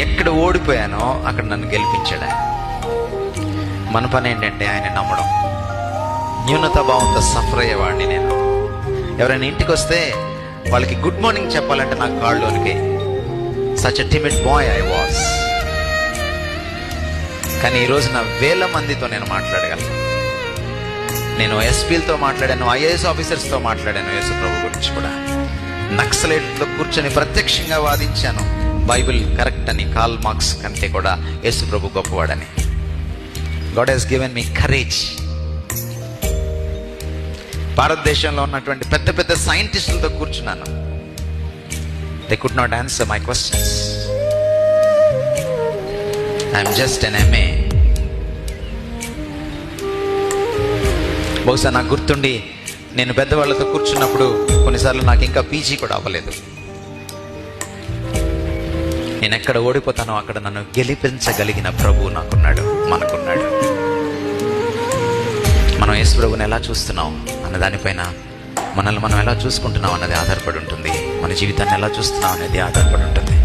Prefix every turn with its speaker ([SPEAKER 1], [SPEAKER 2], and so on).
[SPEAKER 1] ఎక్కడ ఓడిపోయానో అక్కడ నన్ను గెలిపించాడు ఆయన. మన పని ఏంటంటే ఆయన నమ్మడం. న్యూనతా భావంతో సఫర్ అయ్యేవాడిని నేను. ఎవరైనా ఇంటికి వస్తే వాళ్ళకి గుడ్ మార్నింగ్ చెప్పాలంటే నాకు కాళ్ళలోనికి such a timid boy I was. కానీ ఈరోజు నా వేల మందితో నేను మాట్లాడగలను. నేను ఎస్పీలతో మాట్లాడాను, ఐఏఎస్ ఆఫీసర్స్తో మాట్లాడాను యేసు ప్రభు గురించి కూడా. నక్సలైట్లతో కూర్చొని ప్రత్యక్షంగా వాదించాను బైబిల్ కరెక్ట్ అని, కార్ల్ మార్క్స్ కంటే కూడా యేసు ప్రభు గొప్పవాడని. God has given me courage. భారతదేశంలో ఉన్నటువంటి పెద్ద పెద్ద సైంటిస్టులతో కూర్చున్నాను. They could not answer my questions. I'm just an MA. బహుశా నాకు గుర్తుండి నేను పెద్దవాళ్ళతో కూర్చున్నప్పుడు కొన్నిసార్లు నాకు ఇంకా PG కూడా అవ్వలేదు. నేను ఎక్కడ ఓడిపోతానో అక్కడ నన్ను గెలిపించగలిగిన ప్రభువు నాకున్నాడు, మనకున్నాడు. మనం యేసు ప్రభువుని ఎలా చూస్తున్నాం అన్న దానిపైన, మనల్ని మనం ఎలా చూసుకుంటున్నాం అన్నది ఆధారపడి ఉంటుంది. మన జీవితాన్ని ఎలా చూస్తున్నాం అనేది ఆధారపడి ఉంటుంది.